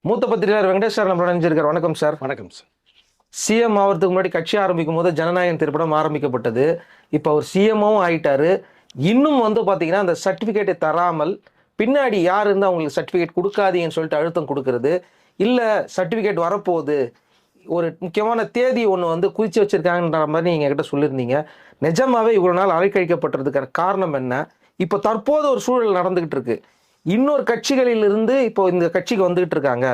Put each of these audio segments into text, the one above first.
மூத்த பத்திரிகையாளர் வெங்கடேஷ் சார் நம்மளோட நினைஞ்சிருக்கார். வணக்கம் சார். வணக்கம் சார். சிஎம் ஆகிறதுக்கு முன்னாடி கட்சி ஆரம்பிக்கும் போது ஜனநாயகம் திரைப்படம் ஆரம்பிக்கப்பட்டது. இப்போ அவர் சிஎம்மும் ஆகிட்டாரு. இன்னும் பார்த்தீங்கன்னா அந்த சர்டிஃபிகேட்டை தராமல் பின்னாடி யார் இருந்தால் அவங்களுக்கு சர்டிஃபிகேட் கொடுக்காதீங்கன்னு சொல்லிட்டு அழுத்தம் கொடுக்கறது, இல்லை சர்டிஃபிகேட் வரப்போகுது, ஒரு முக்கியமான தேதி ஒன்று குறித்து வச்சுருக்காங்கன்ற மாதிரி நீங்கள் கிட்ட சொல்லியிருந்தீங்க. நிஜமாவே இவ்வளோ நாள் அலைக்கழிக்கப்பட்டதுக்கான காரணம் என்ன? இப்போ தற்போது ஒரு சூழல் நடந்துகிட்டு இருக்கு. இன்னொரு கட்சிகளிலிருந்து இப்போ இந்த கட்சிக்கு வந்துகிட்டு இருக்காங்க.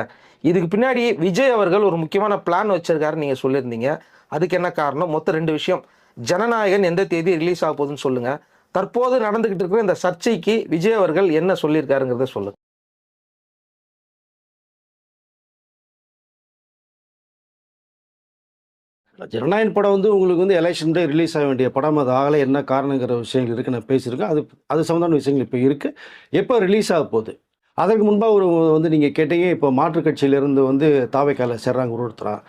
இதுக்கு பின்னாடி விஜய் அவர்கள் ஒரு முக்கியமான பிளான் வச்சிருக்காருன்னு நீங்கள் சொல்லியிருந்தீங்க. அதுக்கு என்ன காரணம்? மொத்தம் 2 விஷயம். ஜனநாயகன் எந்த தேதி ரிலீஸ் ஆக போகுதுன்னு சொல்லுங்க. தற்போது நடந்துகிட்டு இருக்கிற இந்த சர்ச்சைக்கு விஜய் அவர்கள் என்ன சொல்லியிருக்காருங்கிறத சொல்லுங்க. ஜனநாயகன் படம் உங்களுக்கு எலெக்ஷன் டே ரிலீஸ் ஆக வேண்டிய படம், அது ஆகலை. என்ன காரணங்கிற விஷயங்கள் இருக்குது, நான் பேசியிருக்கேன். அது சம்மந்தமான விஷயங்கள் இப்போ இருக்குது. எப்போ ரிலீஸ் ஆக போகுது? அதற்கு முன்பாக நீங்கள் கேட்டீங்க, இப்போ மாற்றுக் கட்சியிலேருந்து தாவேக்கால சேர்றாங்க ஒருத்தராக,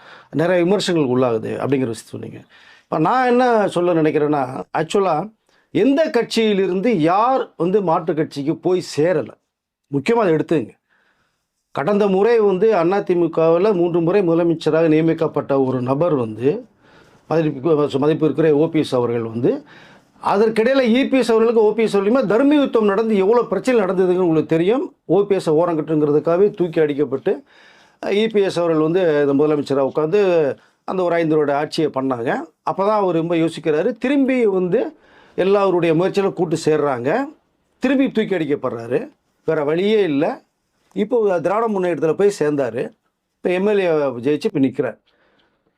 நிறைய விமர்சனங்களுக்கு உள்ளாகுது அப்படிங்கிற விஷயம் சொன்னீங்க. இப்போ நான் என்ன சொல்ல நினைக்கிறேன்னா, ஆக்சுவலாக எந்த கட்சியிலிருந்து யார் மாற்றுக் கட்சிக்கு போய் சேரலை, முக்கியமாக அதை எடுத்துங்க. கடந்த முறை அதிமுகவில் 3 முறை முதலமைச்சராக நியமிக்கப்பட்ட ஒரு நபர் மதிப்பு இருக்கிற ஓபிஎஸ் அவர்கள் அதற்கிடையில் இபிஎஸ் அவர்களுக்கு ஓபிஎஸ் அவர்களுமே தர்ம யுத்தம் நடந்து எவ்வளோ பிரச்சனை நடந்ததுன்னு உங்களுக்கு தெரியும். ஓபிஎஸ் ஓரங்கட்டுங்கிறதுக்காகவே தூக்கி அடிக்கப்பட்டு இபிஎஸ் அவர்கள் இந்த முதலமைச்சராக உட்காந்து அந்த ஒரு 5 வருட ஆட்சியை பண்ணாங்க. அப்போ தான் அவர் ரொம்ப யோசிக்கிறாரு. திரும்பி எல்லாருடைய முயற்சியிலும் கூட்டு சேர்றாங்க. திரும்பி தூக்கி அடிக்கப்படுறாரு. வேறு வழியே இல்லை. இப்போ திராவிட முன்னேற்றத்தில் போய் சேர்ந்தார். இப்போ எம்எல்ஏ ஜெயிச்சு இப்போ நிற்கிறார்.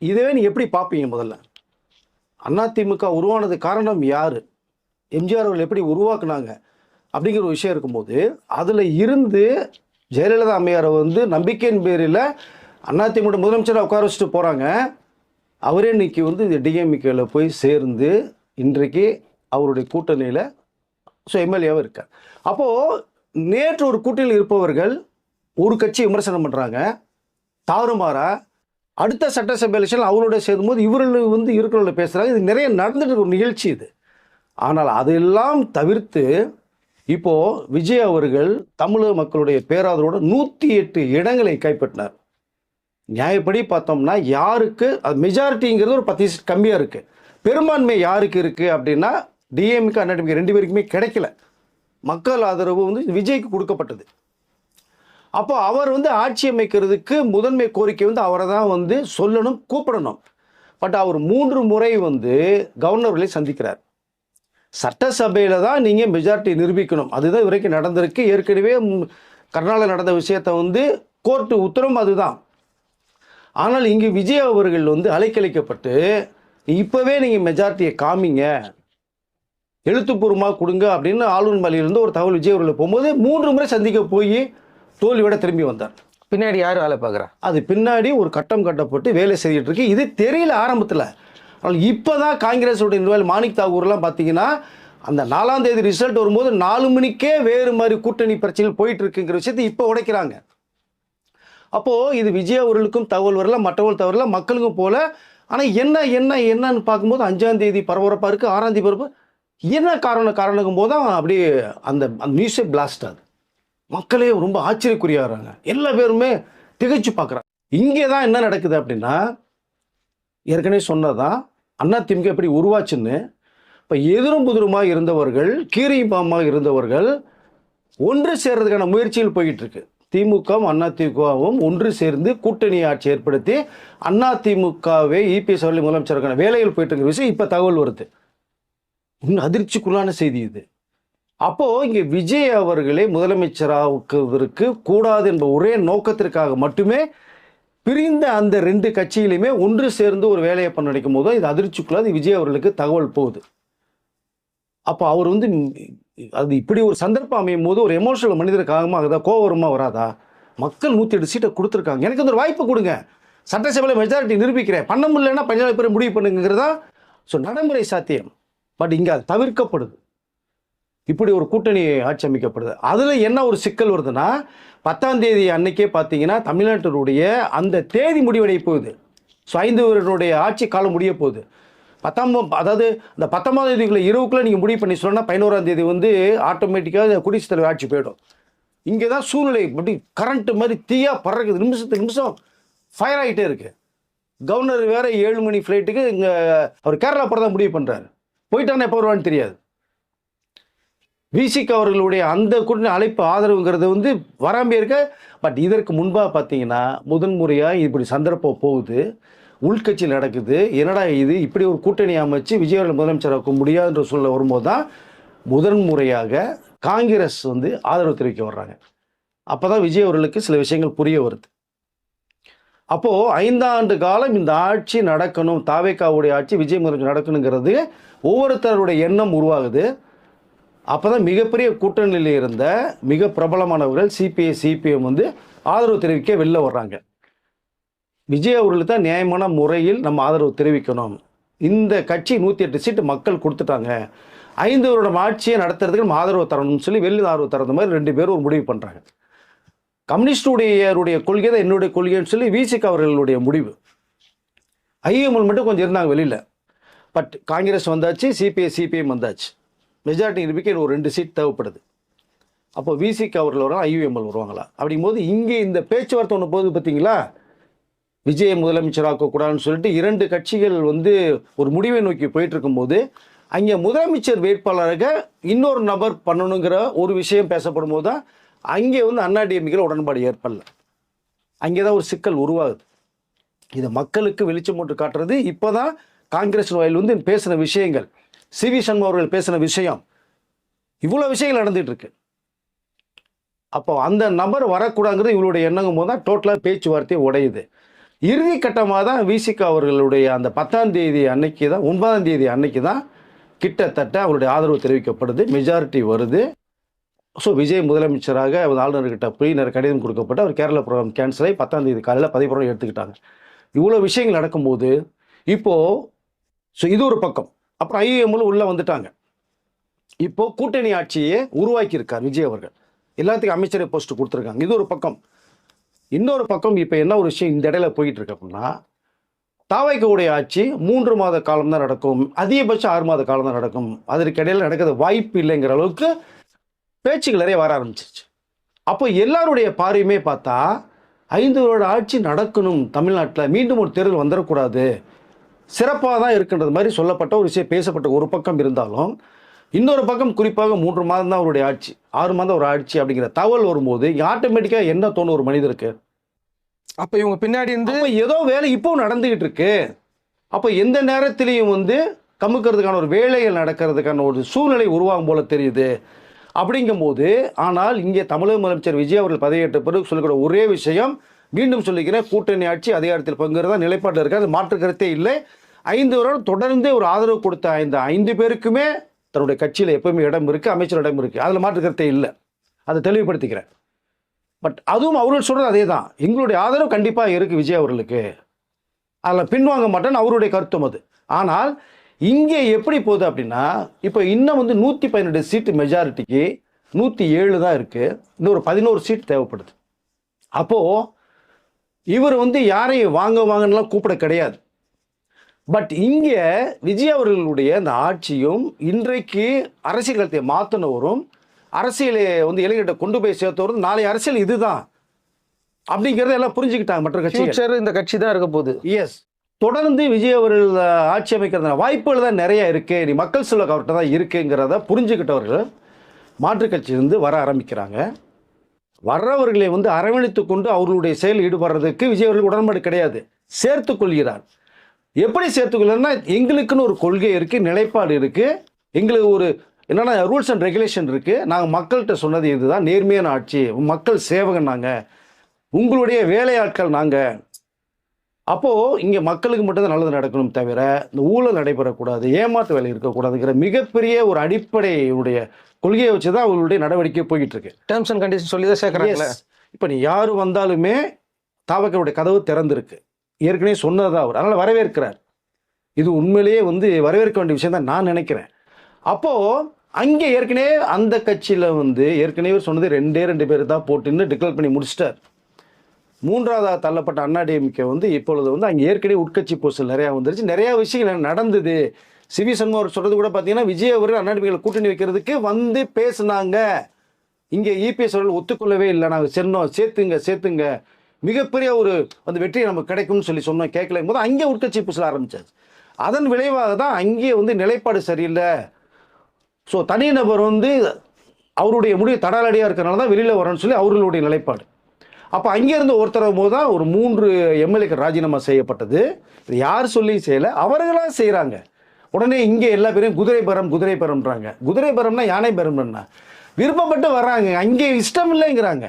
இதவே நீ எப்படி பார்ப்பீங்க? முதல்ல அதிமுக உருவானது காரணம் யார், எம்ஜிஆர் அவர்கள் எப்படி உருவாக்குனாங்க அப்படிங்கிற ஒரு விஷயம் இருக்கும்போது, அதில் இருந்து ஜெயலலிதா அம்மையாரை நம்பிக்கையின் பேரில் அதிமுக முதலமைச்சராக உட்கார வச்சுட்டு போகிறாங்க. அவரே இன்னைக்கு டிஎம்கேல போய் சேர்ந்து இன்றைக்கு அவருடைய கூட்டணியில் எம்எல்ஏவாக இருக்கார். அப்போது நேற்று ஒரு கூட்டணியில் இருப்பவர்கள் ஒரு கட்சி விமர்சனம் பண்ணுறாங்க தாறுமாறா. அடுத்த சட்டசபை எலெக்ஷன் அவரோட சேரும்போது இவர்கள் இருக்கிறவங்கள பேசுகிறாங்க. இது நிறைய நடந்துட்டு ஒரு நிகழ்ச்சி இது. ஆனால் அதெல்லாம் தவிர்த்து இப்போது விஜய் அவர்கள் தமிழக மக்களுடைய பேராதரோடு 108 இடங்களை கைப்பற்றினார். நியாயப்படி பார்த்தோம்னா யாருக்கு அது மெஜாரிட்டிங்கிறது ஒரு 10% கம்மியாக இருக்குது. பெரும்பான்மை யாருக்கு இருக்குது அப்படின்னா டிஎம்கே அண்ணாடிஎம்கே 2 பேருக்குமே கிடைக்கல. மக்கள் ஆதரவு விஜய்க்கு கொடுக்கப்பட்டது. அப்போ அவர் ஆட்சி அமைக்கிறதுக்கு முதன்மை கோரிக்கை அவரை தான் சொல்லணும், கூப்பிடணும். பட் அவர் 3 முறை கவர்னர்களை சந்திக்கிறார். சட்டசபையில் தான் நீங்கள் மெஜாரிட்டி நிரூபிக்கணும். அதுதான் வரைக்கும் நடந்திருக்கு. ஏற்கனவே கர்நாடகா நடந்த விஷயத்தை கோர்ட்டு உத்தரவும் அதுதான். ஆனால் இங்கு விஜய் அவர்கள் அலைக்கழிக்கப்பட்டு இப்போவே நீங்கள் மெஜாரிட்டியை காமிங்க, எழுத்துப்பூர்வமாக கொடுங்க அப்படின்னு ஆளுநர் மாளிகையிலிருந்து ஒரு தகவல் விஜய் அவர்கள் போகும்போது 3 முறை சந்திக்க போய் தோல்வியோட திரும்பி வந்தார். பின்னாடி யார் வேலை பார்க்குறா? அது பின்னாடி ஒரு கட்டம் கட்டப்பட்டு வேலை செய்துட்டு இருக்கு. இது தெரியல ஆரம்பத்தில். ஆனால் இப்போ தான் காங்கிரஸோட நிர்வாகி மாணிக் தாகூர்லாம் பார்த்தீங்கன்னா அந்த 4ஆம் தேதி ரிசல்ட் வரும்போது 4 மணிக்கே வேறு மாதிரி கூட்டணி பிரச்சனைகள் போயிட்டு இருக்குங்கிற விஷயத்தை இப்போ உடைக்கிறாங்க. அப்போது இது விஜய் அவர்களுக்கும் தகவல் வரல, மற்றவர்கள் தவறல, மக்களுக்கும் போல. ஆனால் என்னன்னு பார்க்கும்போது 5ஆம் தேதி பரபரப்பாக இருக்குது, 6ஆம் தேதி பரபரப்பு. என்ன காரணங்கும் போது தான் அப்படியே அந்த நியூஸே பிளாஸ்ட் ஆகுது. மக்களே ரொம்ப ஆச்சரியக்குறியாகிறாங்க. எல்லா பேருமே திகைச்சு பார்க்குறாங்க. இங்கே தான் என்ன நடக்குது அப்படின்னா, ஏற்கனவே சொன்னதான் அதிமுக எப்படி உருவாச்சுன்னு. இப்போ எதிரும் புதிருமாக இருந்தவர்கள், கீரிப்பாமாக இருந்தவர்கள் ஒன்று சேர்றதுக்கான முயற்சியில் போய்கிட்டு இருக்கு. திமுகவும் அதிமுகவும் ஒன்று சேர்ந்து கூட்டணி ஆட்சி ஏற்படுத்தி அதிமுகவை இபிஎஸ் அவர்கள் முதலமைச்சருக்கான வேலையில் போயிட்டு இருக்கிற விஷயம் இப்போ தகவல் வருது. இன்னும் அதிர்ச்சிக்குள்ளான செய்தி இது. அப்போது இங்கே விஜய் அவர்களே முதலமைச்சராக்குவதற்கு கூடாது என்ற ஒரே நோக்கத்திற்காக மட்டுமே பிரிந்த அந்த 2 கட்சியிலுமே ஒன்று சேர்ந்து ஒரு வேலையை பண்ண நினைக்கும் போது இது அதிர்ச்சிக்குள்ளாது விஜய் அவர்களுக்கு தகவல் போகுது. அப்போ அவர் அது இப்படி ஒரு சந்தர்ப்பம் அமையும் போது ஒரு எமோஷனல் மனிதருக்காகமா ஆகுதா, கோவரமாக வராதா? மக்கள் 108 சீட்டை கொடுத்துருக்காங்க, எனக்கு ஒரு வாய்ப்பு கொடுங்க, சட்டசபையில் மெஜாரிட்டி நிரூபிக்கிறேன், பண்ண முடியலன்னா 17 பேர் முடிவு பண்ணுங்கிறதா நடைமுறை சாத்தியம். பட் இங்கே அது தவிர்க்கப்படுது. இப்படி ஒரு கூட்டணி ஆட்சி அமைக்கப்படுது. அதில் என்ன ஒரு சிக்கல் வருதுன்னா, 10ஆம் தேதி அன்னைக்கே பார்த்தீங்கன்னா தமிழ்நாட்டினுடைய அந்த தேதி முடிவடைய போகுது. 5 வருடைய ஆட்சி காலம் முடிய போகுது. அதாவது இந்த 19ஆம் தேதிக்குள்ள இரவுக்குள்ளே நீங்கள் முடிவு பண்ணி சொன்னால் 11ஆம் தேதி ஆட்டோமேட்டிக்காக குடியரசுத் தலைவர் ஆட்சி போயிடும். இங்கே தான் சூழ்நிலை அப்படி கரண்ட் மாதிரி தீயா பறக்குது, நிமிஷத்துக்கு நிமிஷம் ஃபயர் ஆகிட்டே இருக்கு. கவர்னர் வேற 7 மணி ஃப்ளைட்டுக்கு இங்கே அவர் கேரளா போகிறதா முடிவு பண்ணுறாரு. போயிட்டானே எப்போ வருவான்னு தெரியாது. விசிக அவர்களுடைய அந்த கூட்டணி அழைப்பு ஆதரவுங்கிறது வந்து வராமே இருக்க. பட் இதற்கு முன்பாக பார்த்தீங்கன்னா முதன்முறையாக இப்படி சந்தர்ப்பம் போகுது, உள்கட்சியில் நடக்குது. என்னடா இது இப்படி ஒரு கூட்டணி அமைச்சு விஜய் அவர்கள் முதலமைச்சராக்க முடியாதுன்ற சூழ்நிலை வரும்போது தான் முதன்முறையாக காங்கிரஸ் வந்து ஆதரவு தெரிவிக்க வர்றாங்க. அப்போ தான் விஜய் அவர்களுக்கு சில விஷயங்கள் புரிய வருது. அப்போது 5 ஆண்டு காலம் இந்த ஆட்சி நடக்கணும், தாவேக்காவுடைய ஆட்சி விஜய் முதலமைச்சர் நடக்கணுங்கிறது ஒவ்வொருத்தருடைய எண்ணம் உருவாகுது. அப்போ தான் மிகப்பெரிய கூட்டணியில் இருந்த மிக பிரபலமானவர்கள் சிபிஐ சிபிஎம் வந்து ஆதரவு தெரிவிக்க வெளில வர்றாங்க. விஜய் அவர்களுக்கு தான் நியாயமான முறையில் நம்ம ஆதரவு தெரிவிக்கணும். இந்த கட்சி 108 சீட்டு மக்கள் கொடுத்துட்டாங்க, 5 வருடம் ஆட்சியை நடத்துறதுக்கு நம்ம ஆதரவு தரணும்னு சொல்லி வெளியில் ஆதரவு தரது மாதிரி 2 பேரும் ஒரு முடிவு பண்ணுறாங்க. கம்யூனிஸ்டுடைய கொள்கை தான் என்னுடைய கொள்கைன்னு சொல்லி விசிக அவர்களுடைய முடிவு. ஐஎம்எல் மட்டும் கொஞ்சம் இருந்தாங்க வெளியில். பட் காங்கிரஸ் வந்தாச்சு, சிபிஐ சிபிஎம் வந்தாச்சு. மெஜாரிட்டி நிரூபிக்க ஒரு 2 சீட் தேவைப்படுது. அப்போ விசிக அவர்கள் வரும், ஐயுஎம்எல் வருவாங்களா? அப்படிங்கும்போது இங்கே இந்த பேச்சுவார்த்தை ஒன்று போகுது பார்த்தீங்களா, விஜயை முதலமைச்சராக்கக்கூடாதுன்னு சொல்லிட்டு 2 கட்சிகள் வந்து ஒரு முடிவை நோக்கி போயிட்டு இருக்கும்போது அங்கே முதலமைச்சர் வேட்பாளராக இன்னொரு நபர் பண்ணணுங்கிற ஒரு விஷயம் பேசப்படும் போது தான் அங்கே வந்து அண்ணாடிஎம்கேல உடன்பாடு ஏற்படல. அங்கே தான் ஒரு சிக்கல் உருவாகுது. இதை மக்களுக்கு வெளிச்சம் போட்டு காட்டுறது இப்போ தான் காங்கிரஸ் வாயில் வந்து பேசின விஷயங்கள், சிவி சண்முகம் அவர்கள் பேசின விஷயம், இவ்வளோ விஷயங்கள் நடந்துகிட்டு இருக்கு. அப்போ அந்த நபர் வரக்கூடாதுங்கிறது இவங்களுடைய எண்ணங்கும் போது தான் டோட்டலாக பேச்சுவார்த்தையை உடையுது. இறுதி கட்டமாக தான் விசிக அவர்களுடைய அந்த 10ஆம் தேதி அன்னைக்கு தான் 9ஆம் தேதி அன்னைக்கு தான் கிட்டத்தட்ட அவருடைய ஆதரவு தெரிவிக்கப்படுது, மெஜாரிட்டி வருது. ஸோ விஜய் முதலமைச்சராக ஆளுநர்கிட்ட போய் நிறைய கடிதம் கொடுக்கப்பட்டு அவர் கேரளா ப்ரோக்ராம் கேன்சல் ஆகி 10ஆம் தேதி காலையில் பதவிப்பிரமாணம் எடுத்துக்கிட்டாங்க. இவ்வளோ விஷயங்கள் நடக்கும்போது இப்போது ஸோ இது ஒரு பக்கம். அப்புறம் ஐஎம்எல் உள்ளே வந்துட்டாங்க. இப்போது கூட்டணி ஆட்சியை உருவாக்கியிருக்கார் விஜய் அவர்கள், எல்லாத்துக்கும் அமைச்சரை போஸ்ட் கொடுத்துருக்காங்க. இது ஒரு பக்கம். இன்னொரு பக்கம் இப்போ என்ன ஒரு விஷயம் இந்த இடையில போயிட்டு இருக்கு அப்படின்னா, தாவைக்கவுடைய ஆட்சி 3 மாத காலம் தான் நடக்கும், அதிகபட்சம் 6 மாத காலம் தான் நடக்கும், அதற்கு இடையில நடக்கிறது வாய்ப்பு இல்லைங்கிற அளவுக்கு பேச்சுகள் நிறைய வர ஆரம்பிச்சிருச்சு. அப்போ எல்லாருடைய பார்வையுமே பார்த்தா 5 வருட ஆட்சி நடக்கணும், தமிழ்நாட்டில் மீண்டும் ஒரு தேர்தல் வந்துடக்கூடாது, சிறப்பாக தான் இருக்கின்றது மாதிரி சொல்லப்பட்ட ஒரு விஷயம் பேசப்பட்ட ஒரு பக்கம் இருந்தாலும், இன்னொரு பக்கம் குறிப்பாக 3 மாதம் தான் அவருடைய ஆட்சி, 6 மாதம் ஒரு ஆட்சி அப்படிங்கிற தகவல் வரும்போது ஆட்டோமேட்டிக்காக என்ன தோணும் ஒரு மனிதருக்கு? அப்போ இவங்க பின்னாடி இருந்து ஏதோ வேலை இப்போ நடந்துகிட்டு இருக்கு. அப்போ எந்த நேரத்திலையும் வந்து கமுக்கிறதுக்கான ஒரு வேலைகள் நடக்கிறதுக்கான ஒரு சூழ்நிலை உருவாகும் போல தெரியுது. அப்படிங்கும்போது ஆனால் இங்கே தமிழக முதலமைச்சர் விஜய் அவர்கள் பதவியேற்ற பிறகு சொல்லக்கூடிய ஒரே விஷயம், மீண்டும் சொல்லிக்கிறேன், கூட்டணி ஆட்சி அதிகாரத்தில் பங்குறதா நிலைப்பாட்டில் இருக்காது, மாற்று கருத்தே இல்லை. 5 வருடம் தொடர்ந்து ஒரு ஆதரவு கொடுத்த இந்த 5 பேருக்குமே தன்னுடைய கட்சியில் எப்பவுமே இடம் இருக்குது, அமைச்சர் இடம் இருக்குது, அதில் மாற்று கருத்தே இல்லை, அதை தெளிவுபடுத்திக்கிறேன். பட் அதுவும் அவர்கள் சொல்கிறது அதே தான், எங்களுடைய ஆதரவு கண்டிப்பாக இருக்குது விஜய் அவர்களுக்கு, அதில் பின்வாங்க மாட்டேன்னு அவருடைய கருத்தும் அது. ஆனால் இங்கே எப்படி போகுது அப்படின்னா, இப்போ இன்னும் வந்து 118 சீட்டு மெஜாரிட்டிக்கு 107 தான் இருக்குது, இன்னும் ஒரு 11 சீட் தேவைப்படுது. அப்போது இவர் வந்து யாரையும் வாங்கலாம் கூப்பிட கிடையாது. பட் இங்கே விஜய் அவர்களுடைய அந்த ஆட்சியும் இன்றைக்கு அரசியல் களத்தை மாற்றினவரும் அரசியலை வந்து இளைஞர்கிட்ட கொண்டு போய் சேர்த்தவரும் நாளை அரசியல் இதுதான் அப்படிங்கிறத எல்லாம் புரிஞ்சுக்கிட்டாங்க மற்ற கட்சிகள். இந்த கட்சி தான் இருக்க போகுது. எஸ், தொடர்ந்து விஜய் அவர்கள் ஆட்சி அமைக்கிறதுனால வாய்ப்புகள் தான் நிறைய இருக்குது, நீ மக்கள் செல்வாக்கு அவர்கிட்ட தான் இருக்குங்கிறத புரிஞ்சுக்கிட்டவர்கள் மாற்றுக் கட்சியிலிருந்து வர ஆரம்பிக்கிறாங்க. வர்றவர்களை வந்து அரவணைத்து கொண்டு அவர்களுடைய செயல் ஈடுபடுறதுக்கு விஜய் அவர்கள் உடன்பாடு கிடையாது, சேர்த்து கொள்கிறார். எப்படி சேர்த்துக்கொள்ளனா, எங்களுக்குன்னு ஒரு கொள்கை இருக்குது, நிலைப்பாடு இருக்குது, எங்களுக்கு ஒரு என்னென்னா ரூல்ஸ் அண்ட் ரெகுலேஷன் இருக்குது, நாங்கள் மக்கள்கிட்ட சொன்னது இதுதான், நேர்மையான ஆட்சி, மக்கள் சேவகன் நாங்கள், உங்களுடைய வேலையாட்கள் நாங்கள். அப்போது இங்கே மக்களுக்கு மட்டும்தான் நல்லது நடக்கணும் தவிர இந்த ஊழல் நடைபெறக்கூடாது, ஏமாற்று வேலை இருக்கக்கூடாதுங்கிற மிகப்பெரிய ஒரு அடிப்படையுடைய கொள்கையை வச்சு தான் அவங்களுடைய நடவடிக்கை போய்கிட்டு இருக்கு. டேர்ம்ஸ் அண்ட் கண்டிஷன் சொல்லி தான் சேர்க்குறாங்க. இப்போ நீ யார் வந்தாலுமே தாவக்கருடைய கதவு திறந்திருக்கு, ஏற்கனவே சொன்னதான் அவர், அதனால் வரவேற்கிறார். இது உண்மையிலேயே வந்து வரவேற்க வேண்டிய விஷயம் தான் நான் நினைக்கிறேன். அப்போது அங்கே ஏற்கனவே அந்த கட்சியில் வந்து ஏற்கனவே சொன்னது 2 பேர் தான் போட்டுன்னு டிக்ளேர் பண்ணி முடிச்சிட்டார். 3ஆவதாக தள்ளப்பட்ட அண்ணாடிஎம்கே வந்து இப்பொழுது வந்து அங்கே ஏற்கனவே உட்கட்சி போஸ்டல் நிறையா வந்துருச்சு, நிறையா விஷயங்கள் நடந்தது. சிவி சண்முகம் அவர் சொல்கிறது கூட பார்த்தீங்கன்னா, விஜய் அவர்கள் அண்ணாடிஎம்கே கூட்டணி வைக்கிறதுக்கு வந்து பேசுனாங்க, இங்கே இபிஎஸ் அவர்கள் ஒத்துக்கொள்ளவே இல்லை, நாங்கள் சேர்த்துங்க மிகப்பெரிய ஒரு அந்த வெற்றி நமக்கு கிடைக்கும்னு சொன்னோம். கேட்கல போது அங்கே உட்கட்சி பூசல ஆரம்பிச்சாச்சு. அதன் விளைவாக தான் அங்கே நிலைப்பாடு சரியில்லை. ஸோ தனிநபர் அவருடைய முடிவு தடாலடியாக இருக்கிறனால தான் வெளியில் வரணும்னு சொல்லி அவர்களுடைய நிலைப்பாடு. அப்போ அங்கேருந்து ஒருத்தர் போது தான் ஒரு 3 எம்எல்ஏக்கள் ராஜினாமா செய்யப்பட்டது. இது யார் சொல்லி செய்யலை, அவர்களாக செய்கிறாங்க. உடனே இங்கே எல்லா பேரையும் குதிரை பெறம்ன்றாங்க. குதிரை பெறம்னா யானை பெறம்னா விருப்பப்பட்டு வர்றாங்க, அங்கே இஷ்டம் இல்லைங்கிறாங்க.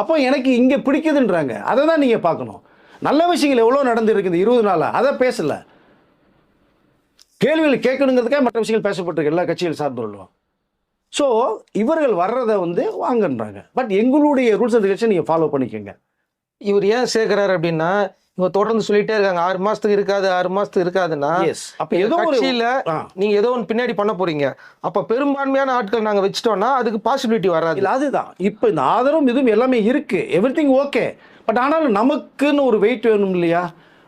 அப்போ எனக்கு இங்கே பிடிக்குதுன்றாங்க. அதை தான் நீங்கள் பார்க்கணும். நல்ல விஷயங்கள் எவ்வளோ நடந்துருக்குது 20 நாளாக, அதை பேசலை. கேள்விகள் கேட்கணுங்கிறதுக்காக மற்ற விஷயங்கள் பேசப்பட்டிருக்கு எல்லா கட்சிகள் சார்ந்தவர்களும். ஸோ இவர்கள் வர்றதை வாங்கன்றாங்க. பட் எங்களுடைய ரூல்ஸ் அண்ட் ரெகுலேஷன் நீங்கள் ஃபாலோ பண்ணிக்கோங்க. இவர் ஏன் சேர்க்கிறாரு அப்படின்னா, இவங்க தொடர்ந்து சொல்லிட்டே இருக்காங்க 6 மாசத்துக்கு இருக்காதுன்னா, அப்ப ஏதோ ஒரு கட்சியில நீங்க ஏதோ ஒன்று பின்னாடி பண்ண போறீங்க. அப்ப பெரும்பான்மையான ஆட்கள் நாங்க வச்சுட்டோம்னா அதுக்கு பாசிபிலிட்டி வராது. இல்லை, அதுதான் இப்போ இந்த ஆதரவும் இதுவும் எல்லாமே இருக்கு, எவ்ரிதிங் ஓகே. பட் ஆனாலும் நமக்குன்னு ஒரு வெயிட் வேணும் இல்லையா?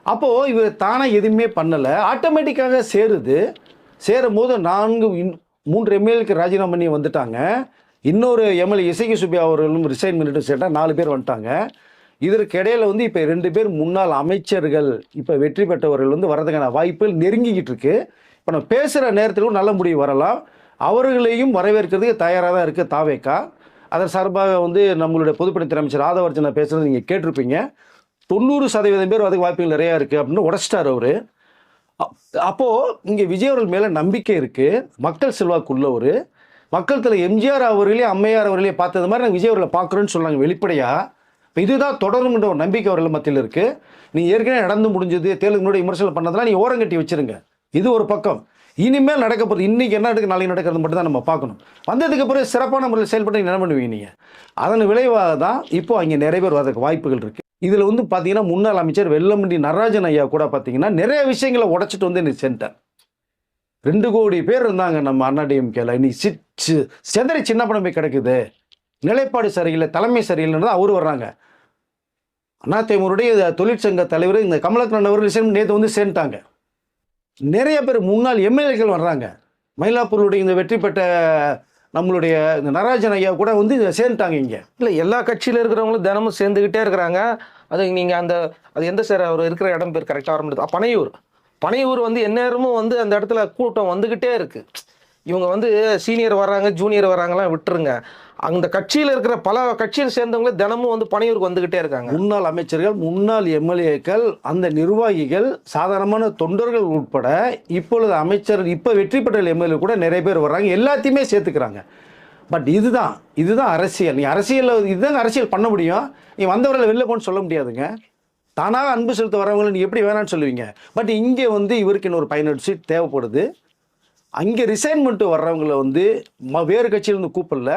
அப்போ இவர் தானே எதுவுமே பண்ணலை, ஆட்டோமேட்டிக்காக சேரும் போது 3 எம்எல்ஏக்கு ராஜினாமா பண்ணி வந்துட்டாங்க. இன்னொரு எம்எல்ஏ இசைக்கு சுப்பியா அவர்களும் ரிசைன் பண்ணிட்டு சேர்த்தா 4 பேர் வந்துட்டாங்க. இதற்கு இடையில இப்போ 2 பேர் முன்னாள் அமைச்சர்கள் இப்போ வெற்றி பெற்றவர்கள் வரதுக்கான வாய்ப்புகள் நெருங்கிக்கிட்டு இருக்கு. இப்போ நம்ம பேசுகிற நேரத்திலும் நல்ல முடிவு வரலாம். அவர்களையும் வரவேற்கிறதுக்கு தயாராக தான் இருக்குது தாவேகா. அதன் சார்பாக நம்மளுடைய பொதுப்பணித்துறை அமைச்சர் ஆதவர்ஜனா பேசுகிறது நீங்கள் கேட்டிருப்பீங்க. 90% பேர் அதுக்கு வாய்ப்புகள் நிறையா இருக்குது அப்படின்னு உடச்சிட்டார் அவர். அப்போது இங்கே விஜய் அவர்கள் மேலே நம்பிக்கை இருக்குது, மக்கள் செல்வாக்கு உள்ளவர். மக்கள் தலை எம்ஜிஆர் அவர்களே அம்மையார் அவர்களே பார்த்தது மாதிரி நாங்கள் விஜய் அவர்களை பார்க்குறோன்னு சொன்னாங்க வெளிப்படையாக. இப்போ இதுதான் தொடரும்ன்ற ஒரு நம்பிக்கை அவர்கள் மத்தியில் இருக்குது. நீங்கள் ஏற்கனவே நடந்து முடிஞ்சது தேர்தலுக்கு முன்னாடி விமர்சனம் பண்ணதெல்லாம் நீங்கள் ஓரங்கட்டி வச்சுருங்க. இது ஒரு பக்கம். இனிமேல் நடக்க போகிறது, இன்றைக்கி என்ன நடக்குது நாளைக்கு நடக்கிறது மட்டும் தான் நம்ம பார்க்கணும். வந்ததுக்கு பிறகு சிறப்பான முறையில் செயல்பட்டு என்ன பண்ணுவீங்க நீங்கள்? அதன் விளைவாக தான் இப்போது அங்கே நிறைய பேர் வரதுக்கு வாய்ப்புகள் இருக்குது. இதில் பார்த்தீங்கன்னா முன்னாள் அமைச்சர் வெல்லமண்டி நடராஜன் ஐயா கூட பார்த்தீங்கன்னா நிறைய விஷயங்களை உடச்சிட்டு இன்னைக்கு சென்டர் 2 கோடி பேர் இருந்தாங்க நம்ம அண்ணாடிஎம்கேல. இன்னைக்கு செதறி சின்ன பணம் போய் கிடக்குது, நிலைப்பாடு சரியில்லை, தலைமை சரியில்லைன்னு தான் அவர் வர்றாங்க. அதிமுகவுடைய தொழிற்சங்க தலைவர் இந்த கமலக்கண்ணன் அவர்கள் நேற்று சேர்ந்துட்டாங்க. நிறைய பேர் முன்னாள் எம்எல்ஏக்கள் வர்றாங்க. மயிலாப்பூருடைய இந்த வெற்றி பெற்ற நம்மளுடைய இந்த நடராஜன் ஐயா கூட சேர்ந்துட்டாங்க. இங்கே இல்லை, எல்லா கட்சியில் இருக்கிறவங்களும் தினமும் சேர்ந்துக்கிட்டே இருக்கிறாங்க. அது நீங்கள் அது எந்த சார் அவர் இருக்கிற இடம் பேர் கரெக்டாக வர முடியுது? பனையூர் எந்நேரமும் அந்த இடத்துல கூட்டம் வந்துக்கிட்டே இருக்கு. இவங்க சீனியர் வர்றாங்க, ஜூனியர் வர்றாங்கலாம் விட்டுருங்க. அந்த கட்சியில் இருக்கிற பல கட்சியில் சேர்ந்தவங்களே தினமும் பனையூருக்கு வந்துக்கிட்டே இருக்காங்க. முன்னாள் அமைச்சர்கள், முன்னாள் எம்எல்ஏக்கள், அந்த நிர்வாகிகள், சாதாரணமான தொண்டர்கள் உட்பட இப்பொழுது அமைச்சர் இப்போ வெற்றி பெற்ற எம்எல்ஏ கூட நிறைய பேர் வர்றாங்க. எல்லாத்தையுமே சேர்த்துக்கிறாங்க. பட் இதுதான் அரசியல். நீ இதுதாங்க அரசியல் பண்ண முடியும். நீ வந்தவர்களை வெளில போன்னு சொல்ல முடியாதுங்க. தானாக அன்பு செலுத்த வரவங்களை நீ எப்படி வேணான்னு சொல்லுவீங்க? பட் இங்கே வர்றதுக்கு இன்னொரு 18 சீட் தேவைப்படுது. அங்கே ரிசைன்மெண்ட்டு வர்றவங்களை வேறு கட்சியிலேருந்து கூப்பிடல,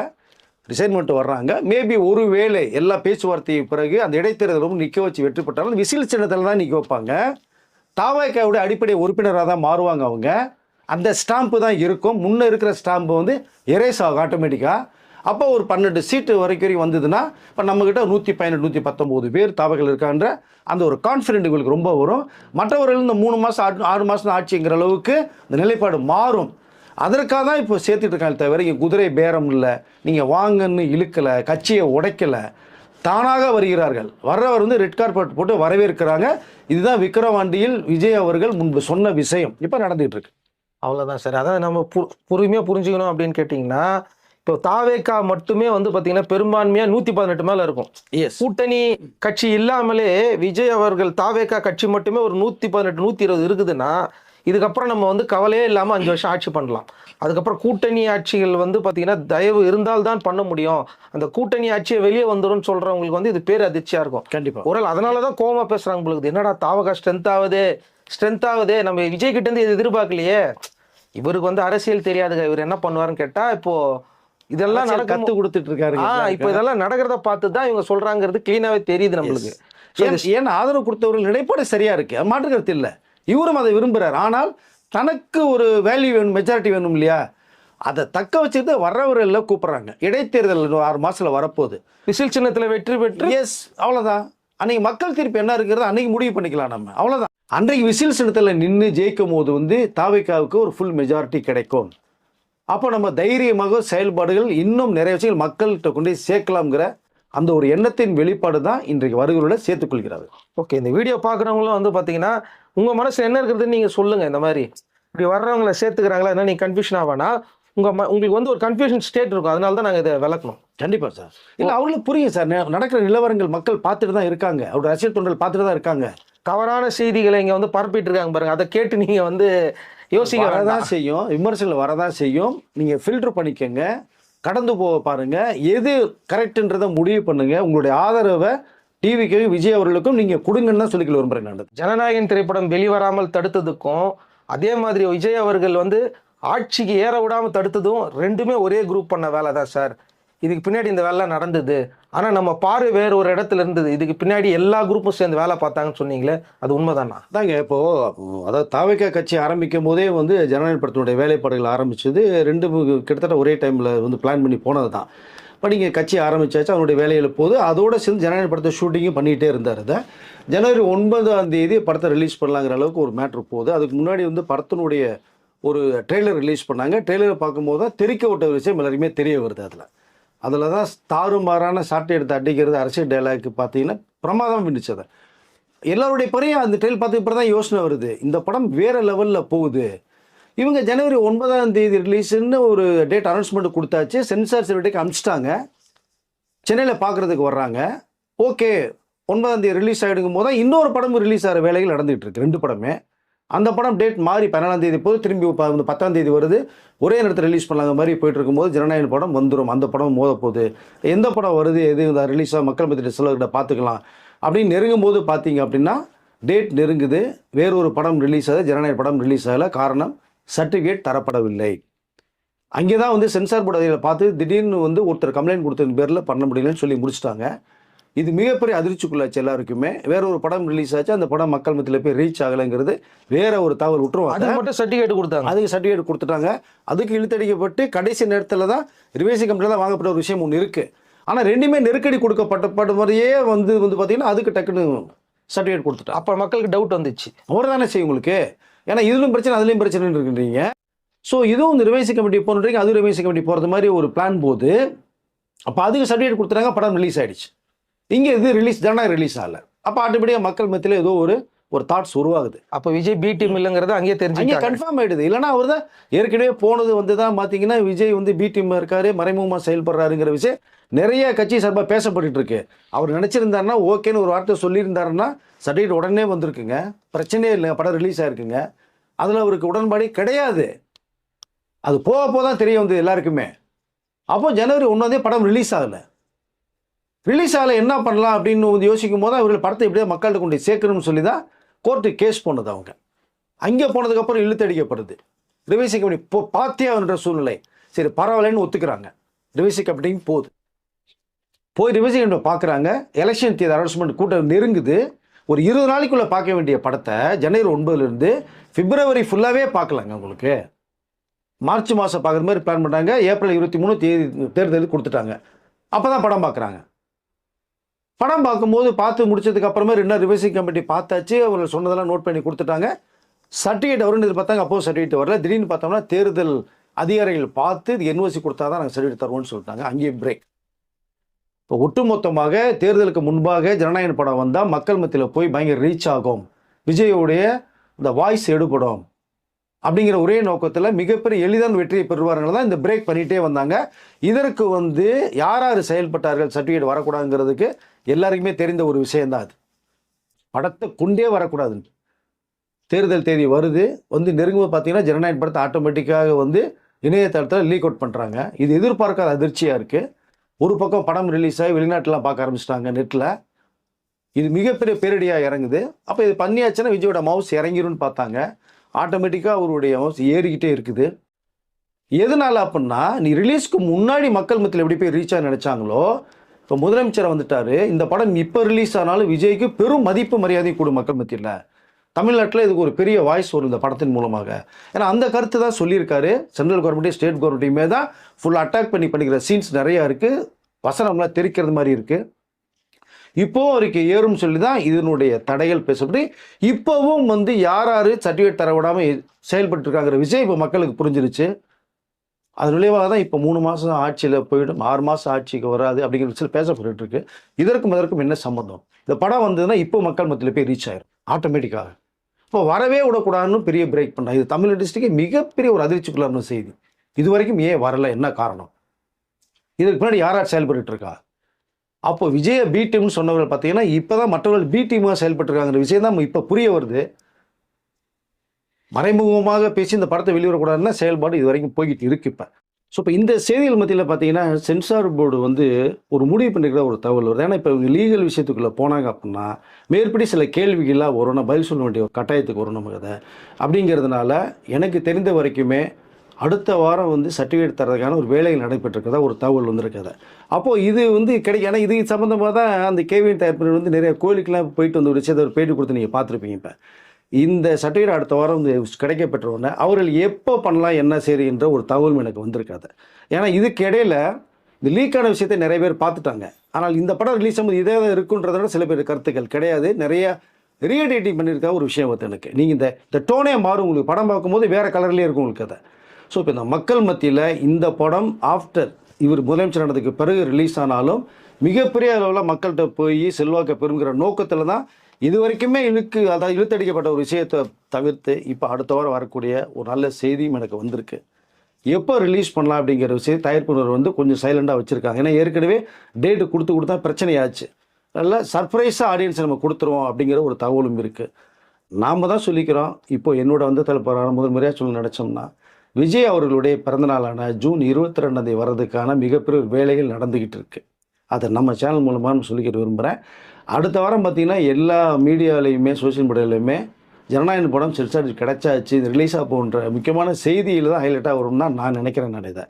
ரிசைன்மெண்ட் வர்றாங்க. மேபி ஒரு வேளை எல்லா பேச்சுவார்த்தைக்கு பிறகு அந்த இடைத்தேர்தலும் நிற்க வச்சு வெற்றி பெற்றாலும் விசில் சின்னத்தில் தான் நிற்க வைப்பாங்க. தாவேகாவுடைய அடிப்படை உறுப்பினராக தான் மாறுவாங்க அவங்க. அந்த ஸ்டாம்பு தான் இருக்கும். முன்னே இருக்கிற ஸ்டாம்பு எரேஸ் ஆகும் ஆட்டோமேட்டிக்காக. அப்போ ஒரு 12 சீட்டு வரைக்கும் வந்ததுன்னா இப்போ நம்மக்கிட்ட 118 119 பேர் தாவேகள் இருக்கான்ற அந்த ஒரு கான்ஃபிடென்ட் உங்களுக்கு ரொம்ப வரும். மற்றவர்கள் இந்த 3 மாதம் 6 மாதம் ஆட்சிங்கிற அளவுக்கு இந்த நிலைப்பாடு மாறும். அதற்காக தான் இப்போ சேர்த்துட்டு இருக்காங்க. தவிர இங்கே குதிரை பேரம் இல்லை, நீங்கள் வாங்கன்னு இழுக்கலை, கட்சியை உடைக்கலை, தானாக வருகிறார்கள். வர்றவர் ரெட் கார்பெட் போட்டு வரவேற்கிறாங்க. இதுதான் விக்கிரவாண்டியில் விஜய் அவர்கள் முன்பு சொன்ன விஷயம் இப்போ நடந்துகிட்டு இருக்கு. அவ்வளோதான் சார். அதான் நம்ம பொறுமையாக புரிஞ்சுக்கணும் அப்படின்னு கேட்டிங்கன்னா, இப்போ தாவேகா மட்டுமே பார்த்தீங்கன்னா பெரும்பான்மையாக 118 மேலே இருக்கும். கூட்டணி கட்சி இல்லாமலே விஜய் அவர்கள் தாவேகா கட்சி மட்டுமே ஒரு 118 120 இருக்குதுன்னா, இதுக்கப்புறம் நம்ம கவலையே இல்லாமல் 5 வருஷம் ஆட்சி பண்ணலாம். அதுக்கப்புறம் கூட்டணி ஆட்சிகள் பார்த்தீங்கன்னா தயவு இருந்தால் தான் பண்ண முடியும். அந்த கூட்டணி ஆட்சியை வெளியே வந்துடும் சொல்கிறவங்களுக்கு இது பேர் அதிர்ச்சியாக இருக்கும். கண்டிப்பாக ஒரு அதனால தான் கோவமாக பேசுகிறாங்க உங்களுக்கு. என்னடா தாவேகா ஸ்ட்ரென்த் ஆகுதே, நம்ம விஜய் கிட்டேருந்து இது எதிர்பார்க்கலையே. இவருக்கு அரசியல் தெரியாதுங்க, இவர் என்ன பண்ணுவாருன்னு கேட்டால் இப்போது இதெல்லாம் கற்றுக் கொடுத்துட்டு இருக்காரு. இப்போ இதெல்லாம் நடக்கிறத பார்த்து தான் இவங்க சொல்கிறாங்கிறது க்ளீனாகவே தெரியுது நம்மளுக்கு. ஏன்னா ஆதரவு கொடுத்தவர்கள் நிலைப்பாடு சரியாக இருக்குது, மாற்றுக்கிறது இல்லை. இவரும் அதை விரும்புகிறார். ஆனால் தனக்கு ஒரு வேல்யூ வேணும், மெஜாரிட்டி வேணும் இல்லையா? அதை தக்க வச்சுட்டு வர்றவர்கள் கூப்பிட்றாங்க. இடைத்தேர்தல் 6 மாதத்தில் வரப்போகுது. விசில் சின்னத்தில் வெற்றி பெற்று அவ்வளோதான். அன்றைக்கி மக்கள் தீர்ப்பு என்ன இருக்கிறது அன்றைக்கி முடிவு பண்ணிக்கலாம் நம்ம. அவ்வளோதான். அன்றைக்கு விசில் சின்னத்தில் நின்று ஜெயிக்கும் போது தாவேகாவுக்கு ஒரு ஃபுல் மெஜாரிட்டி கிடைக்கும். அப்போ நம்ம தைரியமாக செயல்பாடுகள் இன்னும் நிறைய விஷயங்கள் மக்கள்கிட்ட கொண்டு போய் சேர்க்கலாம்ங்கிற அந்த ஒரு எண்ணத்தின் வெளிப்பாடு தான் இன்றைக்கு வருகிறோட சேர்த்துக்கொள்கிறார்கள். ஓகே, இந்த வீடியோ பார்க்குறவங்களும் வந்து பார்த்தீங்கன்னா உங்கள் மனசில் என்ன இருக்கிறதுன்னு நீங்கள் சொல்லுங்கள். இந்த மாதிரி இப்படி வர்றவங்களை சேர்த்துக்கிறாங்களா என்ன, நீங்கள் கன்ஃபியூஷன் ஆவானா உங்களுக்கு வந்து ஒரு கன்ஃபியூஷன் ஸ்டேட் இருக்கும். அதனால தான் நாங்கள் இதை விளக்கணும். கண்டிப்பாக சார். இல்லை அவங்களுக்கு புரியும் சார், நடக்கிற நிலவரங்கள் மக்கள் பார்த்துட்டு தான் இருக்காங்க, அவருடைய அரசியல் தொண்டர்கள் பார்த்துட்டு தான் இருக்காங்க. தவறான செய்திகளை இங்கே வந்து பரப்பிட்டு இருக்காங்க பாருங்க, அதை கேட்டு நீங்கள் வந்து யோசிக்க வரதான் செய்யும், விமர்சனங்கள் வரதான் செய்யும். நீங்கள் ஃபில்டர் பண்ணிக்கங்க, கடந்து போக பாருங்க, எது கரெக்டுன்றதை முடிவு பண்ணுங்க. உங்களுடைய ஆதரவை டிவிக்கு விஜய் அவர்களுக்கும் நீங்கள் கொடுங்கன்னு தான் சொல்லிக்கல விரும்புகிறேன். நான் ஜனநாயகன் திரைப்படம் வெளிவராமல் தடுத்ததுக்கும் அதே மாதிரி விஜய் அவர்கள் வந்து ஆட்சிக்கு ஏற விடாமல் தடுத்ததும் ரெண்டுமே ஒரே குரூப் பண்ண வேலை தான் சார். இதுக்கு பின்னாடி இந்த வேலை நடந்தது, ஆனால் நம்ம பார்வை வேறு ஒரு இடத்துல இருந்தது. இதுக்கு பின்னாடி எல்லா குரூப்பும் சேர்ந்து வேலை பார்த்தாங்கன்னு சொன்னீங்களே, அது உண்மைதானா? தாங்க இப்போது அதாவது தாவேகா கட்சி ஆரம்பிக்கும் போதே வந்து ஜனநாயக படத்தினுடைய வேலைப்பாடுகள் ஆரம்பிச்சது கிட்டத்தட்ட ஒரே டைமில் வந்து பிளான் பண்ணி போனது தான். இப்போ நீங்கள் கட்சி ஆரம்பிச்சாச்சு, அவனுடைய வேலையில் போது அதோடு சேர்ந்து ஜனநாயக படத்தை ஷூட்டிங்கும் பண்ணிகிட்டே இருந்தார். அதை ஜனவரி 9 படத்தை ரிலீஸ் பண்ணலாங்கிற அளவுக்கு ஒரு மேட்ரு போகுது. அதுக்கு முன்னாடி வந்து படத்தினுடைய ஒரு ட்ரெய்லர் ரிலீஸ் பண்ணாங்க. ட்ரெய்லரை பார்க்கும்போது தான் தெரிக்க விட்ட விஷயம் எல்லாருமே தெரிய வருது. அதில் தான் தாறுமாறான சாட்டை எடுத்து அடிக்கிறது அரசியல் டைலாக்கு பார்த்தீங்கன்னா பிரமாதம் இருந்துச்சு. அதை எல்லாருடைய பறையும் அந்த ட்ரெயில் பார்த்து தான் யோசனை வருது, இந்த படம் வேறு லெவலில் போகுது. இவங்க ஜனவரி 9 ரிலீஸ்ன்னு ஒரு டேட் அனௌன்ஸ்மெண்ட் கொடுத்தாச்சு, சென்சார் சர்டிஃபிகேட் அனுப்பிச்சிட்டாங்க, சென்னையில் பார்க்குறதுக்கு வர்றாங்க. ஓகே, 9 ரிலீஸ் ஆகிடுங்கும் போது தான் இன்னொரு படம் ரிலீஸ் ஆகிற வேலைகள் நடந்துகிட்டு இருக்கு. 2 படமே அந்த படம் டேட் மாறி 14 போது திரும்பி 10 வருது, ஒரே நேரத்தில் ரிலீஸ் பண்ணாங்க மாதிரி போயிட்டு இருக்கும்போது ஜனநாயக படம் வந்துடும், அந்த படம் மோத போகுது, எந்த படம் வருது எது ரிலீஸாக மக்கள் மத்தியில் சிலர்கிட்ட பார்த்துக்கலாம் அப்படின்னு நெருங்கும் போது பார்த்தீங்க அப்படின்னா டேட் நெருங்குது, வேறொரு படம் ரிலீஸ் ஆகுது, ஜனநாயக படம் ரிலீஸ் ஆகலை. காரணம் சர்டிஃபிகேட் தரப்படவில்லை. அங்கே தான் வந்து சென்சார் போர்டு அதில் பார்த்து திடீர்னு வந்து ஒருத்தர் கம்ப்ளைண்ட் கொடுத்தது பேரில் பண்ண முடியலன்னு சொல்லி முடிச்சிட்டாங்க. இது மிகப்பெரிய அதிர்ச்சிக்குள்ளாச்சு எல்லாருக்குமே. வேற ஒரு படம் ரிலீஸ் ஆச்சு, அந்த படம் மக்கள் மத்தியில் போய் ரீச் ஆகலைங்கிறது வேற ஒரு தகவல் விட்டுருவாங்க. அதுக்கு மட்டும் சர்டிஃபிகேட் கொடுத்தாங்க, அதுக்கு சர்டிஃபிகேட் கொடுத்துட்டாங்க. அதுக்கு இழுத்தடிக்கப்பட்டு கடைசி நேரத்தில் தான் ரிவைசிங் கம்பெனியில் தான் வாங்கப்பட்ட ஒரு விஷயம் ஒன்று இருக்குது. ஆனால் ரெண்டுமே நெருக்கடி கொடுக்கப்பட்ட மாதிரியே வந்து பார்த்தீங்கன்னா அதுக்கு டக்குன்னு சர்டிஃபிகேட் கொடுத்துட்டா. அப்போ மக்களுக்கு டவுட் வந்துச்சு, அவர் தானே செய்யும் உங்களுக்கு, ஏன்னா இதுலையும் பிரச்சனை அதுலேயும் பிரச்சனை இருக்குன்றீங்க. ஸோ இதுவும் இந்த ரிவைசிங் கமிட்டி போன்றீங்க, அதுவும் ரிவைசிங் கமிட்டி போகிறது மாதிரி ஒரு பிளான் போது அப்போ அதுக்கு சர்டிஃபிகேட் கொடுத்துட்டாங்க, படம் ரிலீஸ் ஆகிடுச்சு. இங்கே இது ஜனநாயகம் ரிலீஸ் ஆகலை. அப்போ ஆட்டோமேட்டிக்காக மக்கள் மத்தியில் ஏதோ ஒரு தாட்ஸ் உருவாகுது. அப்போ விஜய் பி டீம் இல்லைங்கிறது அங்கேயே தெரிஞ்சு அங்கே கன்ஃபார்ம் ஆகிடுது. இல்லைனா அவர் தான் ஏற்கனவே போனது வந்து தான் பார்த்தீங்கன்னா விஜய் வந்து பி டீம் இருக்காரு, மறைமுகமாக செயல்படுறாருங்கிற விஷயம் நிறைய கட்சி சார்பாக பேசப்பட்டு இருக்கு. அவர் நினச்சிருந்தாருன்னா ஓகேன்னு ஒரு வார்த்தை சொல்லியிருந்தாருன்னா சர்டிஃபிகேட் உடனே வந்திருக்குங்க, பிரச்சனையே இல்லை, படம் ரிலீஸ் ஆகிருக்குங்க. அதில் அவருக்கு உடன்பாடு கிடையாது. அது போக தான் தெரிய வந்தது எல்லாருக்குமே. அப்போ ஜனவரி 1 படம் ரிலீஸ் ஆகலை. ரிலீஸ் ஆகலை என்ன பண்ணலாம் அப்படின்னு வந்து யோசிக்கும் போது அவர்கள் படத்தை இப்படியே மக்கள்கிட்ட கொண்டு சேர்க்கணும்னு சொல்லி தான் கோர்ட்டுக்கு கேஸ் போனது. அவங்க அங்கே போனதுக்கப்புறம் இழுத்தடிக்கப்படுது. ரிவைசிங் கமிட்டி பார்த்தே அவன்ற சூழ்நிலை, சரி பரவாயில்லன்னு ஒத்துக்கிறாங்க. ரிவைசிங் கமிட்டியும் போய் ரிவைசிங் கமிட்டி பார்க்குறாங்க. எலெக்ஷன் தேதி அனௌன்ஸ்மெண்ட் கூட்டம் நெருங்குது. ஒரு 20 நாளைக்குள்ளே பார்க்க வேண்டிய படத்தை ஜனவரி 9 பிப்ரவரி ஃபுல்லாகவே பார்க்கலாங்க. உங்களுக்கு மார்ச் மாதம் பார்க்குற மாதிரி பிளான் பண்ணுறாங்க. ஏப்ரல் 23 தேர்தலுக்கு கொடுத்துட்டாங்க. அப்போ தான் படம் பார்க்குறாங்க. படம் பார்க்கும்போது பார்த்து முடிச்சதுக்கு அப்புறமே 2 ரிவைசிங் கமிட்டி பார்த்தாச்சு, அவங்க சொன்னதெல்லாம் நோட் பண்ணி கொடுத்துட்டாங்க. சர்டிஃபிகேட் வரும்னு எதிர்பார்த்தாங்க, அப்போது சர்டிஃபிகேட் வரல. திடீர்னு பார்த்தோம்னா தேர்தல் அதிகாரிகள் பார்த்து இது என்ஓசி கொடுத்தா தான் நாங்கள் சர்டிஃபிகேட் தருவோம்னு சொல்லிட்டாங்க. அங்கேயே பிரேக். இப்போ ஒட்டுமொத்தமாக தேர்தலுக்கு முன்பாக ஜனநாயக படம் வந்தால் மக்கள் மத்தியில் போய் பயங்கர ரீச் ஆகும், விஜயோடைய இந்த வாய்ஸ் எடுபடும் அப்படிங்கிற ஒரே நோக்கத்தில் மிகப்பெரிய எளிதான வெற்றியை பெறுவார்கள் தான் இந்த பிரேக் பண்ணிகிட்டே வந்தாங்க. இதற்கு வந்து யார் செயல்பட்டார்கள் சர்டிஃபிகேட் வரக்கூடாதுங்கிறதுக்கு எல்லாருக்குமே தெரிந்த ஒரு விஷயந்தான். அது படத்தை கொண்டே வரக்கூடாதுன்னு தேர்தல் தேதி வருது, வந்து நெருங்கும்போது பார்த்தீங்கன்னா ஜனநாயக படத்தை ஆட்டோமேட்டிக்காக வந்து இணையதளத்தில் லீக் அவுட் பண்ணுறாங்க. இது எதிர்பார்க்காத அதிர்ச்சியாக இருக்குது. ஒரு பக்கம் படம் ரிலீஸ் ஆகி வெளிநாட்டிலாம் பார்க்க ஆரம்பிச்சிட்டாங்க நெட்டில். இது மிகப்பெரிய பேரடியாக இறங்குது. அப்போ இது பண்ணியாச்சுன்னா விஜயோட மவுஸ் இறங்கிரும்னு பார்த்தாங்க. ஆட்டோமேட்டிக்காக அவருடைய மவுஸ் ஏறிக்கிட்டே இருக்குது. எதனால அப்படின்னா, நீ ரிலீஸ்க்கு முன்னாடி மக்கள் மத்தியில் எப்படி போய் ரீச் ஆக நினச்சாங்களோ, இப்போ முதலமைச்சர் வந்துட்டார், இந்த படம் இப்போ ரிலீஸ் ஆனாலும் விஜய்க்கு பெரும் மதிப்பு மரியாதை கூடும் மக்கள் மத்தியில். தமிழ்நாட்டில் இதுக்கு ஒரு பெரிய வாய்ஸ் வரும் இந்த படத்தின் மூலமாக. ஏன்னா அந்த கருத்து தான் சொல்லியிருக்காரு. சென்ட்ரல் கவர்மெண்ட்டையும் ஸ்டேட் கவர்மெண்ட்டையுமே தான் ஃபுல் அட்டாக் பண்ணிக்கிற சீன்ஸ் நிறையா இருக்குது, வசனம்லாம் தெரிக்கிறது மாதிரி இருக்குது. இப்போவும் அவருக்கு ஏறும் சொல்லி தான் இதனுடைய தடைகள் பேசப்பட்டு இப்போவும் வந்து யார் சர்டிஃபிகேட் தர விடாமல் செயல்பட்டு இருக்காங்கிற விஷயம் இப்போ மக்களுக்கு புரிஞ்சிருச்சு. அது விளைவாக தான் இப்போ 3 மாதம் ஆட்சியில் போயிடும், 6 மாதம் ஆட்சிக்கு வராது அப்படிங்கிற விஷயம் பேசப்பட்டு இருக்கு. இதற்கும் இதற்கும் என்ன சம்மந்தம்? இந்த படம் வந்ததுன்னா இப்போ மக்கள் மத்தியில் போய் ரீச் ஆயிரும் ஆட்டோமேட்டிக்காக. இப்போ வரவே விடக்கூடாதுன்னு பெரிய பிரேக் பண்ணாங்க. இது தமிழ் இண்டஸ்ட்ரிக்கு மிகப்பெரிய ஒரு அதிர்ச்சிக்குள்ளான செய்தி. இது வரைக்கும் ஏன் வரல, என்ன காரணம்? இதுக்கு முன்னாடி யார் செயல்பட்டு இருக்கா? அப்போ விஜய பி டீம்னு சொன்னவர்கள் பார்த்தீங்கன்னா இப்போ தான் மற்றவர்கள் பி டீமாக செயல்பட்டுருக்காங்கிற விஷயம் தான் இப்போ புரிய வருது. மறைமுகமாக பேசி இந்த படத்தை வெளிவரக்கூடாதுன்னா செயல்பாடு இது வரைக்கும் போய்கிட்டு இருக்கு இப்போ. ஸோ இப்போ இந்த செய்திகள் மத்தியில் பார்த்தீங்கன்னா சென்சார் போர்டு வந்து ஒரு முடிவு பண்ணிக்கிற ஒரு தகவல் வருது. ஏன்னா இப்போ இவங்க லீகல் விஷயத்துக்குள்ளே போனாங்க அப்படின்னா மேற்படி சில கேள்விகளாக வரும், நான் பதில் சொல்ல வேண்டிய ஒரு கட்டாயத்துக்கு வரும் நமக்கு அதை. அப்படிங்கிறதுனால எனக்கு தெரிந்த வரைக்குமே அடுத்த வாரம் வந்து சர்டிஃபிகேட் தரதுக்கான ஒரு வேலைகள் நடைபெற்றிருக்கிறதா ஒரு தகவல் வந்திருக்குது. அப்போது இது வந்து கிடைக்கும். ஏன்னா இது சம்மந்தமாக தான் அந்த கேவிஎன் தயாரிப்பினர் வந்து நிறைய கோயிலுக்கெல்லாம் போயிட்டு வந்து ஒரு விஷயத்தை ஒரு பேட்டி கொடுத்து நீங்கள் பார்த்துருப்பீங்க. இப்போ இந்த சர்டிஃபிகேட் அடுத்த வாரம் வந்து கிடைக்கப்பெற்றவுடனே அவர்கள் எப்போ பண்ணலாம் என்ன சரி என்ற ஒரு தகவலும் எனக்கு வந்திருக்காது. ஏன்னா இதுக்கு இடையில் இந்த லீக்கான விஷயத்தை நிறைய பேர் பார்த்துட்டாங்க. ஆனால் இந்த படம் ரிலீஸ் ஆகும்போது இதே தான் இருக்குன்றத விட சில பேர் கருத்துக்கள் கிடையாது. நிறைய ரீஎடிட்டிங் பண்ணியிருக்க ஒரு விஷயம் வந்து எனக்கு நீங்கள் இந்த டோனே மாறும், உங்களுக்கு படம் பார்க்கும்போது வேறு கலர்லேயே இருக்கும் உங்களுக்கு அதை. ஸோ இப்போ இந்த மக்கள் மத்தியில் இந்த படம் ஆஃப்டர் இவர் முதலமைச்சர் ஆனதுக்கு பிறகு ரிலீஸ் ஆனாலும் மிகப்பெரிய அளவில் மக்கள்கிட்ட போய் செல்வாக்க பெறுங்கிற நோக்கத்தில் தான் இது வரைக்குமே இழுத்தடிக்கப்பட்ட ஒரு விஷயத்தை தவிர்த்து இப்போ அடுத்த வாரம் வரக்கூடிய ஒரு நல்ல செய்தியும் எனக்கு வந்திருக்கு. எப்போ ரிலீஸ் பண்ணலாம் அப்படிங்கிற விஷயம் தயாரிப்பினர் வந்து கொஞ்சம் சைலண்டாக வச்சுருக்காங்க. ஏன்னா ஏற்கனவே டேட்டு கொடுத்தா பிரச்சனையாச்சு. நல்லா சர்ப்ரைஸாக ஆடியன்ஸை நம்ம கொடுத்துருவோம் அப்படிங்கிற ஒரு தகவலும் இருக்குது. நாம் தான் சொல்லிக்கிறோம். இப்போ என்னோட வந்து தலைப்பரான முதல் முறையாக சொல்ல நினச்சோம்னா விஜய் அவர்களுடைய பிறந்தநாளான ஜூன் 22 வர்றதுக்கான மிகப்பெரிய வேலைகள் நடந்துக்கிட்டு இருக்குது. அதை நம்ம சேனல் மூலமாக நம்ம சொல்லிக்கிட்டு விரும்புகிறேன். அடுத்த வாரம் பார்த்திங்கன்னா எல்லா மீடியாலையுமே சோஷியல் மீடியாலையுமே ஜனநாயகன் படம் சென்சார் கிடைச்சாச்சு, இது ரிலீஸாக போன்ற முக்கியமான செய்தியில் தான் ஹைலைட்டாக வரும்னு தான் நான் நினைக்கிறேன். நான் இதை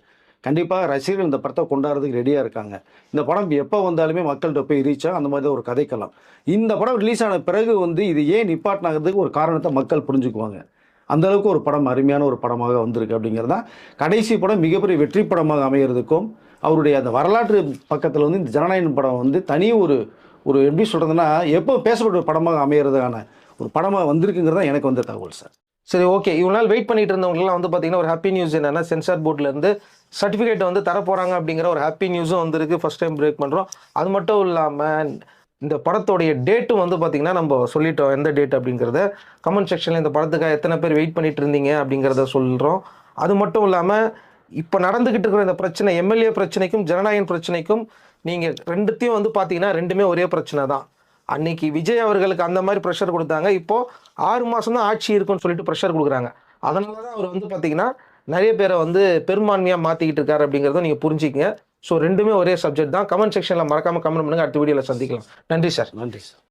கண்டிப்பாக ரசிகர்கள் இந்த படத்தை கொண்டாடுறதுக்கு ரெடியாக இருக்காங்க. இந்த படம் எப்போ வந்தாலுமே மக்கள்கிட்ட போய் ரீச்சாக அந்த மாதிரி தான் ஒரு கதைக்கலாம். இந்த படம் ரிலீஸ் ஆன பிறகு வந்து இது ஏன் நிப்பாட்டினாகிறதுக்கு ஒரு காரணத்தை மக்கள் புரிஞ்சுக்குவாங்க. அந்தளவுக்கு ஒரு படம் அருமையான ஒரு படமாக வந்திருக்கு. அப்படிங்கிறது தான் கடைசி படம் மிகப்பெரிய வெற்றி படமாக அமைகிறதுக்கும் அவருடைய அந்த வரலாற்று பக்கத்தில் வந்து இந்த ஜனநாயகன் படம் வந்து தனி ஒரு எப்படி சொல்கிறதுன்னா எப்போ பேசப்பட்ட ஒரு படமாக அமைகிறதுக்கான ஒரு படமாக வந்திருக்குங்கிறது தான் எனக்கு வந்த தகவல் சார். சரி, ஓகே. இவ்வளோ நாள் வெயிட் பண்ணிட்டு இருந்தவங்கலாம் வந்து பார்த்தீங்கன்னா ஒரு ஹாப்பி நியூஸ் என்னன்னா சென்சார் போர்ட்லேருந்து சர்டிஃபிகேட் வந்து தரப்போகிறாங்க அப்படிங்கிற ஒரு ஹாப்பி நியூஸும் வந்திருக்கு. ஃபர்ஸ்ட் டைம் பிரேக் பண்ணுறோம். அது மட்டும் இல்லாமல் இந்த படத்தோடைய டேட்டும் வந்து பார்த்திங்கன்னா நம்ம சொல்லிட்டோம் எந்த டேட் அப்படிங்கிறத. கமெண்ட் செக்ஷனில் இந்த படத்துக்காக எத்தனை பேர் வெயிட் பண்ணிட்டு இருந்தீங்க அப்படிங்கிறத சொல்கிறோம். அது மட்டும் இல்லாமல் இப்போ நடந்துக்கிட்டு இருக்கிற இந்த பிரச்சனை எம்எல்ஏ பிரச்சனைக்கும் ஜனநாயகன் பிரச்சனைக்கும் நீங்கள் ரெண்டுத்தையும் வந்து பார்த்தீங்கன்னா ரெண்டுமே ஒரே பிரச்சனை தான். அன்னைக்கு விஜய் அவர்களுக்கு அந்த மாதிரி ப்ரெஷர் கொடுத்தாங்க. இப்போது 6 மாதம் தான் ஆட்சி இருக்குன்னு சொல்லிட்டு ப்ரெஷர் கொடுக்குறாங்க. அதனால தான் அவர் வந்து பார்த்தீங்கன்னா நிறைய பேரை வந்து பெரும்பான்மையாக மாற்றிக்கிட்டு இருக்காரு அப்படிங்கிறத நீங்கள் புரிஞ்சிக்கங்க. ஸோ ரெண்டுமே ஒரே சப்ஜெக்ட் தான். கமெண்ட் செக்ஷனில் மறக்காமல் கமெண்ட் பண்ணுங்கள். அடுத்த வீடியோவில் சந்திக்கலாம். நன்றி சார். நன்றி சார்.